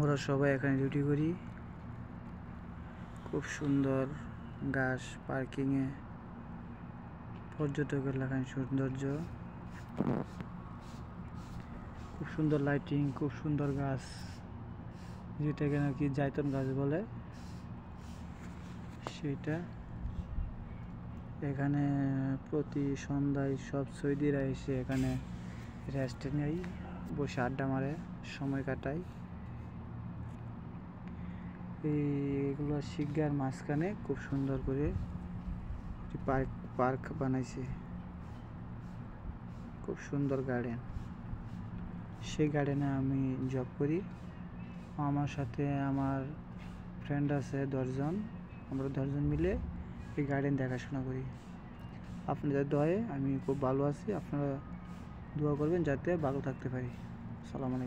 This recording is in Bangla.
আমরা সবাই এখানে ডিউটি করি। খুব সুন্দর গাছ পার্কিংয়ে, পর্যটক এলাকায় সৌন্দর্য, খুব সুন্দর লাইটিং, খুব সুন্দর গাছ, যেটাকে নাকি জায়তুন গাছ বলে সেটা। এখানে প্রতি সন্ধ্যায় সব সৌদিরা এসে এখানে রেস্ট নেয়, বসে আড্ডা মারে, সময় কাটায়। এইগুলো শিকগার মাঝখানে খুব সুন্দর করে পার্ক বানাইছে, খুব সুন্দর গার্ডেন। সেই গার্ডেনে আমি জব করি। আমার সাথে আমার ফ্রেন্ড আছে 10 জন। আমরা 10 জন মিলে এই গার্ডেন দেখাশোনা করি। আপনাদের দয়ায় আমি খুব ভালো আছি। আপনারা দোয়া করবেন যাতে ভালো থাকতে পারি। আসসালামু আলাইকুম।